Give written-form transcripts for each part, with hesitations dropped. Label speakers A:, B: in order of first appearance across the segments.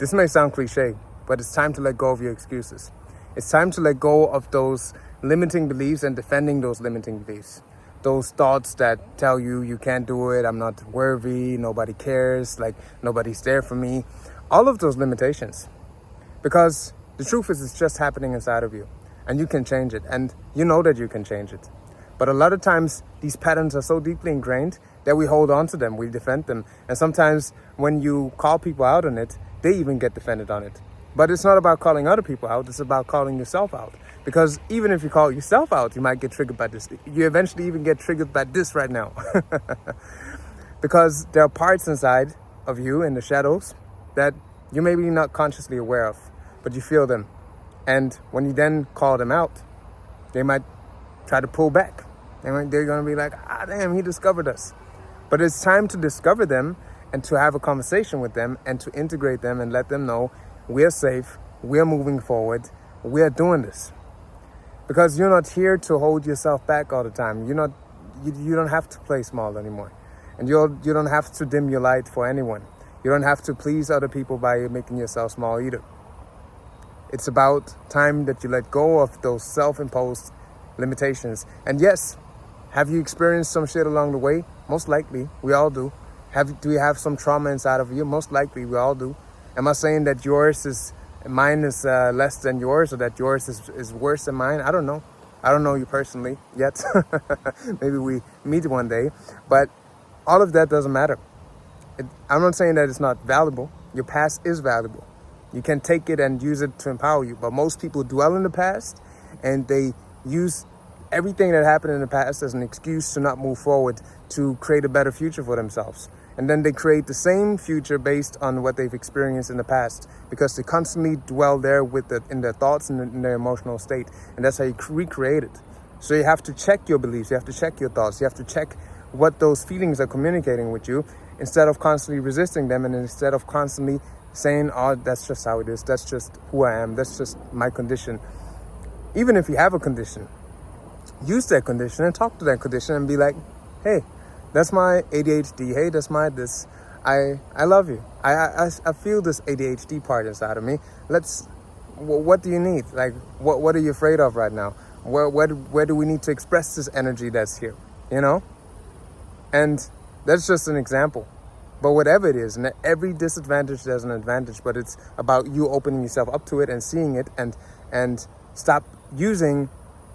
A: This may sound cliche, but it's time to let go of your excuses. It's time to let go of those limiting beliefs and defending those limiting beliefs. Those thoughts that tell you you can't do it, I'm not worthy, nobody cares, like nobody's there for me. All of those limitations. Because the truth is, it's just happening inside of you. And you can change it. And you know that you can change it. But a lot of times, these patterns are so deeply ingrained that we hold on to them, we defend them. And sometimes when you call people out on it, they even get defended on it. But it's not about calling other people out, it's about calling yourself out. Because even if you call yourself out, you might get triggered by this. You eventually even get triggered by this right now. Because there are parts inside of you in the shadows that you may be not consciously aware of, but you feel them. And when you then call them out, they might try to pull back. They're going to be like, damn, he discovered us. But it's time to discover them and to have a conversation with them and to integrate them and let them know we're safe, we're moving forward, we're doing this. Because you're not here to hold yourself back all the time. You don't have to play small anymore. And you don't have to dim your light for anyone. You don't have to please other people by making yourself small either. It's about time that you let go of those self-imposed limitations. And yes, have you experienced some shit along the way? Most likely, we all do. Do you have some trauma inside of you? Most likely, we all do. Am I saying that mine is less than yours, or that yours is worse than mine? I don't know. I don't know you personally yet. Maybe we meet one day. But all of that doesn't matter. I'm not saying that it's not valuable. Your past is valuable. You can take it and use it to empower you. But most people dwell in the past and they use everything that happened in the past as an excuse to not move forward, to create a better future for themselves. And then they create the same future based on what they've experienced in the past, because they constantly dwell there in their thoughts and in their emotional state. And that's how you recreate it. So you have to check your beliefs. You have to check your thoughts. You have to check what those feelings are communicating with you, instead of constantly resisting them, and instead of constantly saying, oh, that's just how it is. That's just who I am. That's just my condition. Even if you have a condition, use that condition and talk to that condition and be like, hey, that's my ADHD. Hey, that's my this. I love you. I feel this ADHD part inside of me. What do you need? Like, what are you afraid of right now? Where do we need to express this energy that's here? You know? And that's just an example. But whatever it is, and every disadvantage there's an advantage, but it's about you opening yourself up to it and seeing it and stop using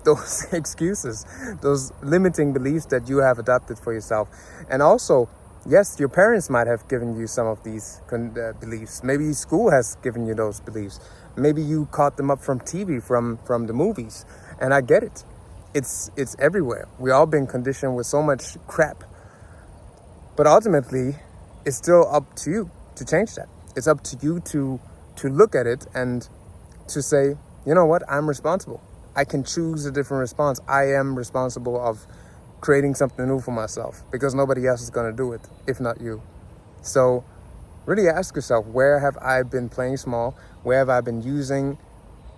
A: those excuses, those limiting beliefs that you have adopted for yourself. And also, yes, your parents might have given you some of these beliefs. Maybe school has given you those beliefs. Maybe you caught them up from TV, from the movies. And I get it. It's everywhere. We all been conditioned with so much crap. But ultimately, it's still up to you to change that. It's up to you to look at it and to say, you know what, I'm responsible. I can choose a different response. I am responsible of creating something new for myself, because nobody else is going to do it, if not you. So really ask yourself, where have I been playing small? Where have I been using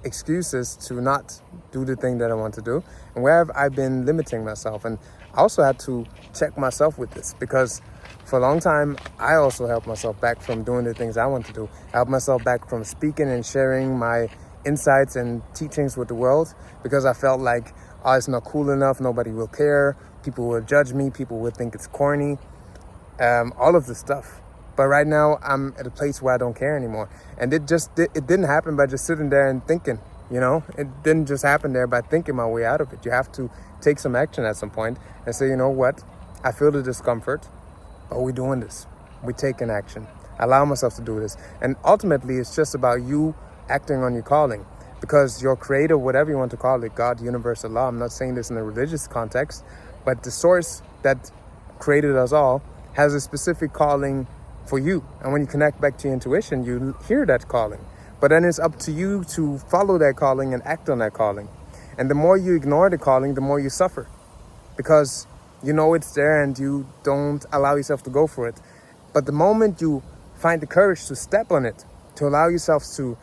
A: excuses to not do the thing that I want to do? And where have I been limiting myself? And I also had to check myself with this, because for a long time, I also held myself back from doing the things I want to do. I held myself back from speaking and sharing my insights and teachings with the world, because I felt like, oh, it's not cool enough, nobody will care, people will judge me, people will think it's corny, all of this stuff. But right now, I'm at a place where I don't care anymore. And it didn't happen by just sitting there and thinking, you know? It didn't just happen there by thinking my way out of it. You have to take some action at some point and say, you know what? I feel the discomfort, but we're doing this. We're taking action. I allow myself to do this. And ultimately, it's just about you acting on your calling, because your creator, whatever you want to call it, God, universe, Allah, I'm not saying this in a religious context, but the source that created us all has a specific calling for you. And when you connect back to your intuition, you hear that calling. But then it's up to you to follow that calling and act on that calling. And the more you ignore the calling, the more you suffer, because you know it's there and you don't allow yourself to go for it. But the moment you find the courage to step on it, to allow yourself to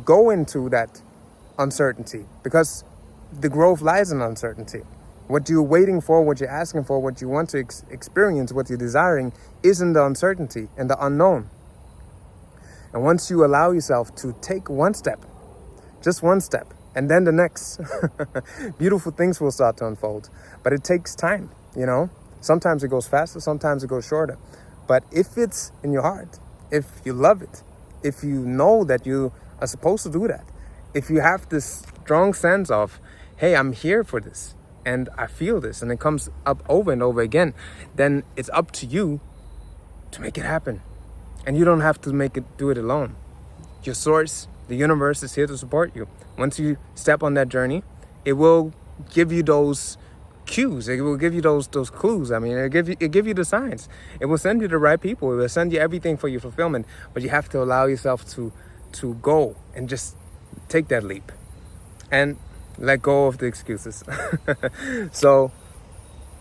A: go into that uncertainty, because the growth lies in uncertainty. What you're waiting for, what you're asking for, what you want to experience, what you're desiring is in the uncertainty and the unknown. And once you allow yourself to take one step, just one step, and then the next, beautiful things will start to unfold. But it takes time, you know? Sometimes it goes faster, sometimes it goes shorter. But if it's in your heart, if you love it, if you know that you are supposed to do that, if you have this strong sense of, hey, I'm here for this, and I feel this, and it comes up over and over again, then it's up to you to make it happen. And you don't have to do it alone. Your source, the universe, is here to support you. Once you step on that journey, it will give you those cues. It will give you those clues. I mean, it'll give you the signs. It will send you the right people. It will send you everything for your fulfillment. But you have to allow yourself to go and just take that leap and let go of the excuses. So,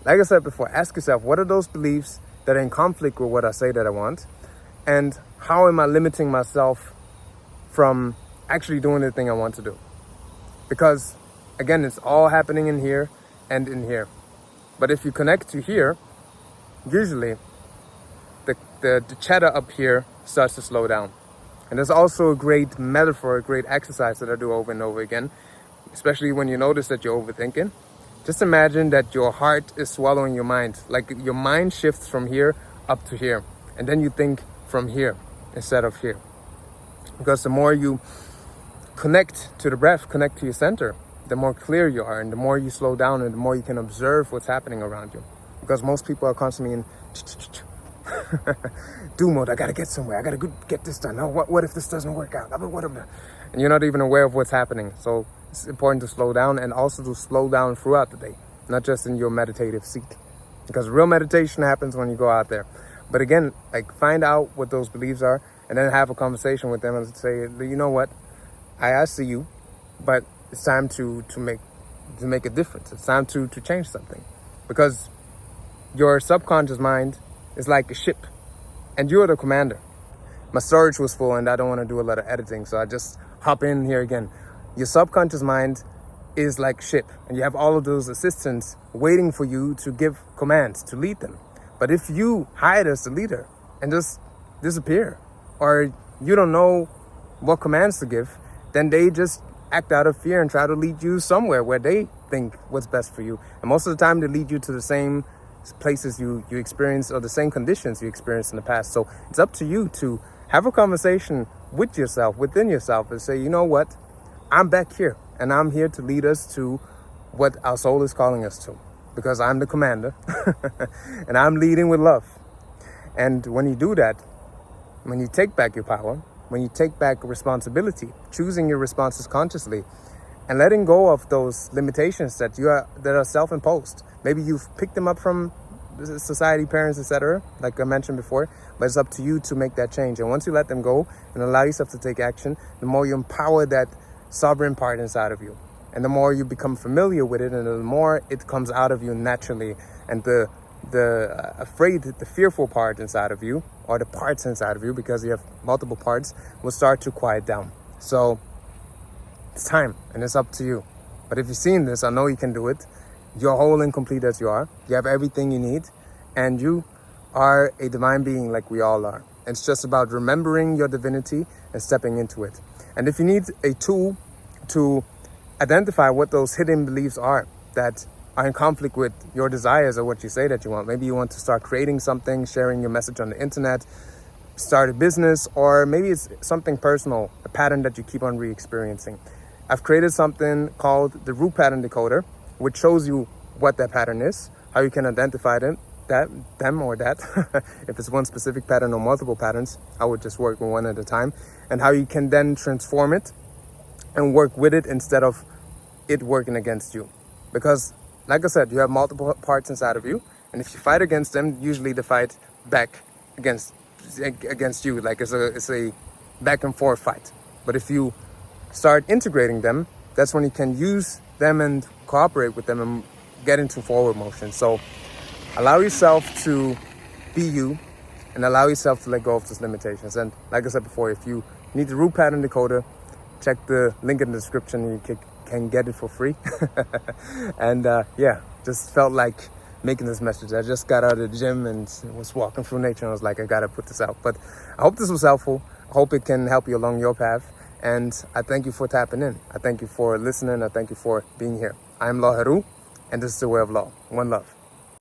A: like I said before, ask yourself, what are those beliefs that are in conflict with what I say that I want? And how am I limiting myself from actually doing the thing I want to do? Because, again, it's all happening in here and in here. But if you connect to here, usually the chatter up here starts to slow down. And there's also a great metaphor, a great exercise that I do over and over again, especially when you notice that you're overthinking. Just imagine that your heart is swallowing your mind. Like your mind shifts from here up to here. And then you think from here instead of here. Because the more you connect to the breath, connect to your center, the more clear you are, and the more you slow down, and the more you can observe what's happening around you. Because most people are constantly in do mode. I gotta get somewhere. I gotta get this done. No, what if this doesn't work out? And you're not even aware of what's happening. So it's important to slow down, and also to slow down throughout the day, not just in your meditative seat. Because real meditation happens when you go out there. But again, like, find out what those beliefs are, and then have a conversation with them and say, you know what? I see you, but it's time to make a difference. It's time to change something. Because your subconscious mind is like a ship, and you're the commander. My storage was full, and I don't want to do a lot of editing, so I just hop in here again. Your subconscious mind is like a ship, and you have all of those assistants waiting for you to give commands, to lead them. But if you hide as the leader and just disappear, or you don't know what commands to give, then they just act out of fear and try to lead you somewhere where they think what's best for you. And most of the time, they lead you to the same places you experienced, or the same conditions you experienced in the past. So it's up to you to have a conversation with yourself, within yourself, and say, you know what? I'm back here, and I'm here to lead us to what our soul is calling us to. Because I'm the commander, and I'm leading with love. And when you do that, when you take back your power, when you take back responsibility, choosing your responses consciously, and letting go of those limitations that are self-imposed. Maybe you've picked them up from society, parents, etc., like I mentioned before, but it's up to you to make that change. And once you let them go and allow yourself to take action, the more you empower that sovereign part inside of you. And the more you become familiar with it, and the more it comes out of you naturally. And the fearful part inside of you, or the parts inside of you, because you have multiple parts, will start to quiet down. So it's time, and it's up to you. But if you've seen this, I know you can do it. You're whole and complete as you are. You have everything you need, and you are a divine being like we all are. It's just about remembering your divinity and stepping into it. And if you need a tool to identify what those hidden beliefs are that are in conflict with your desires or what you say that you want. Maybe you want to start creating something, sharing your message on the internet, start a business, or maybe it's something personal, a pattern that you keep on re-experiencing. I've created something called the Root Pattern Decoder, which shows you what that pattern is, how you can identify them. If it's one specific pattern or multiple patterns, I would just work with one at a time, and how you can then transform it and work with it instead of it working against you. Because, like I said, you have multiple parts inside of you, and if you fight against them, usually they fight back against you. Like it's a back and forth fight. But if you start integrating them, that's when you can use them and cooperate with them and get into forward motion. So allow yourself to be you, and allow yourself to let go of those limitations. And like I said before, if you need the Root Pattern Decoder, check the link in the description. You can get it for free. And just felt like making this message. I just got out of the gym and was walking through nature, and I was like, I gotta put this out. But I hope this was helpful. Hope it can help you along your path. And I thank you for tapping in. I thank you for listening. I thank you for being here. I'm Law Heru, and this is the Way of Law. One love.